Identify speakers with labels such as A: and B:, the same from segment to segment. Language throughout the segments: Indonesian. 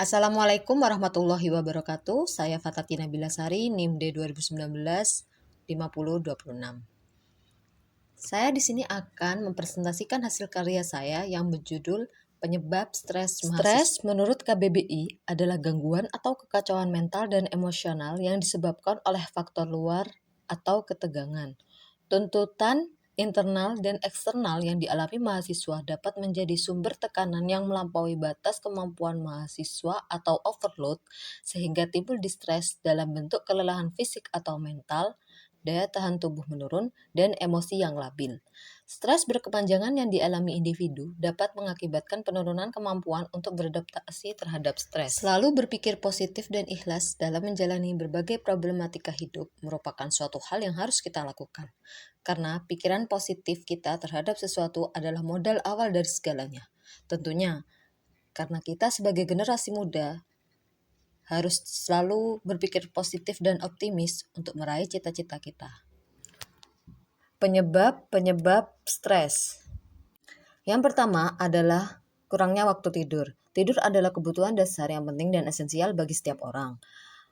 A: Assalamualaikum warahmatullahi wabarakatuh. Saya Fatatina Bilasari, NIM D 2019-5026. Saya di sini akan mempresentasikan hasil karya saya yang berjudul Penyebab Stres Mahasiswa. Stres menurut KBBI adalah gangguan atau kekacauan mental dan emosional yang disebabkan oleh faktor luar atau ketegangan. Tuntutan internal dan eksternal yang dialami mahasiswa dapat menjadi sumber tekanan yang melampaui batas kemampuan mahasiswa atau overload, sehingga timbul distres dalam bentuk kelelahan fisik atau mental, daya tahan tubuh menurun, dan emosi yang labil. Stres berkepanjangan yang dialami individu dapat mengakibatkan penurunan kemampuan untuk beradaptasi terhadap stres. Selalu berpikir positif dan ikhlas dalam menjalani berbagai problematika hidup merupakan suatu hal yang harus kita lakukan. Karena pikiran positif kita terhadap sesuatu adalah modal awal dari segalanya. Tentunya, karena kita sebagai generasi muda harus selalu berpikir positif dan optimis untuk meraih cita-cita kita. Penyebab stres. Yang pertama adalah kurangnya waktu tidur. Tidur adalah kebutuhan dasar yang penting dan esensial bagi setiap orang.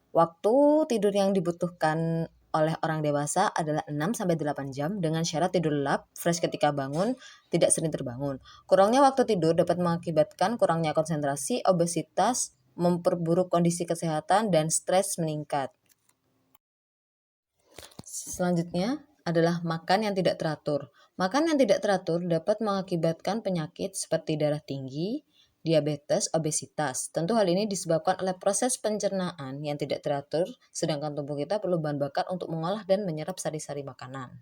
A: Waktu tidur yang dibutuhkan oleh orang dewasa adalah 6-8 jam dengan syarat tidur lelap, fresh ketika bangun, tidak sering terbangun. Kurangnya waktu tidur dapat mengakibatkan kurangnya konsentrasi, obesitas, memperburuk kondisi kesehatan, dan stres meningkat. Selanjutnya adalah makan yang tidak teratur. Makan yang tidak teratur dapat mengakibatkan penyakit seperti darah tinggi, diabetes, obesitas. Tentu hal ini disebabkan oleh proses pencernaan yang tidak teratur, sedangkan tubuh kita perlu bahan bakar untuk mengolah dan menyerap sari-sari makanan.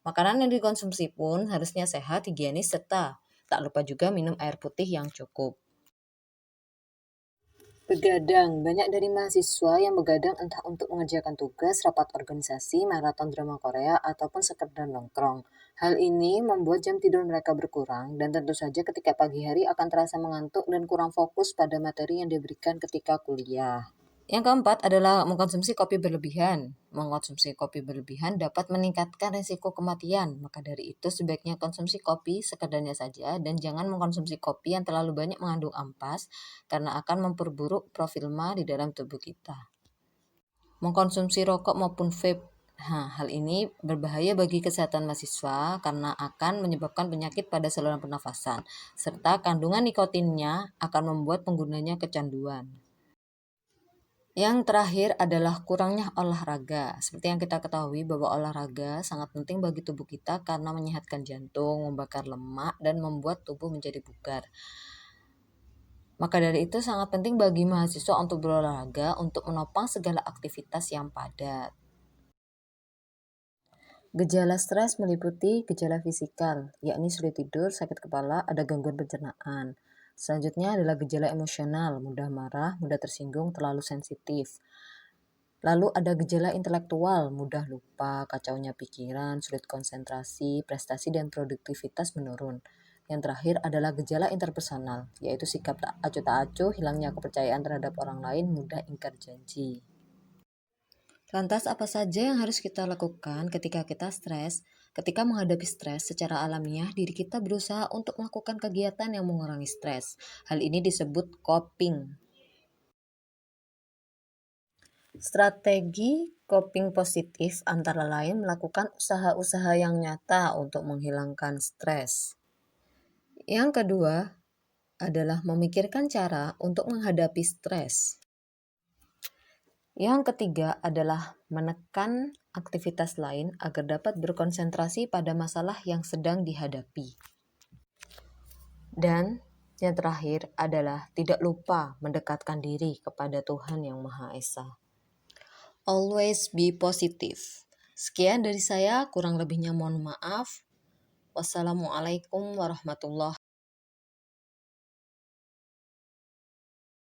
A: Makanan yang dikonsumsi pun harusnya sehat, higienis, serta tak lupa juga minum air putih yang cukup. Begadang. Banyak dari mahasiswa yang begadang entah untuk mengerjakan tugas, rapat organisasi, maraton drama Korea, ataupun sekedar nongkrong. Hal ini membuat jam tidur mereka berkurang, dan tentu saja ketika pagi hari akan terasa mengantuk dan kurang fokus pada materi yang diberikan ketika kuliah. Yang keempat adalah mengkonsumsi kopi berlebihan. Mengkonsumsi kopi berlebihan dapat meningkatkan risiko kematian. Maka dari itu sebaiknya konsumsi kopi sekadarnya saja dan jangan mengkonsumsi kopi yang terlalu banyak mengandung ampas karena akan memperburuk profil Ma di dalam tubuh kita. Mengkonsumsi rokok maupun vape. Hal ini berbahaya bagi kesehatan mahasiswa karena akan menyebabkan penyakit pada saluran pernafasan, serta kandungan nikotinnya akan membuat penggunanya kecanduan. Yang terakhir adalah kurangnya olahraga. Seperti yang kita ketahui bahwa olahraga sangat penting bagi tubuh kita karena menyehatkan jantung, membakar lemak, dan membuat tubuh menjadi bugar. Maka dari itu sangat penting bagi mahasiswa untuk berolahraga untuk menopang segala aktivitas yang padat. Gejala stres meliputi gejala fisikal, yakni sulit tidur, sakit kepala, ada gangguan pencernaan. Selanjutnya adalah gejala emosional, mudah marah, mudah tersinggung, terlalu sensitif. Lalu ada gejala intelektual, mudah lupa, kacaunya pikiran, sulit konsentrasi, prestasi dan produktivitas menurun. Yang terakhir adalah gejala interpersonal, yaitu sikap tak acuh tak acuh, hilangnya kepercayaan terhadap orang lain, mudah ingkar janji. Lantas apa saja yang harus kita lakukan ketika kita stres? Ketika menghadapi stres secara alamiah, diri kita berusaha untuk melakukan kegiatan yang mengurangi stres. Hal ini disebut coping. Strategi coping positif antara lain melakukan usaha-usaha yang nyata untuk menghilangkan stres. Yang kedua adalah memikirkan cara untuk menghadapi stres. Yang ketiga adalah menekan aktivitas lain agar dapat berkonsentrasi pada masalah yang sedang dihadapi. Dan yang terakhir adalah tidak lupa mendekatkan diri kepada Tuhan Yang Maha Esa. Always be positive. Sekian dari saya, kurang lebihnya mohon maaf. Wassalamualaikum warahmatullahi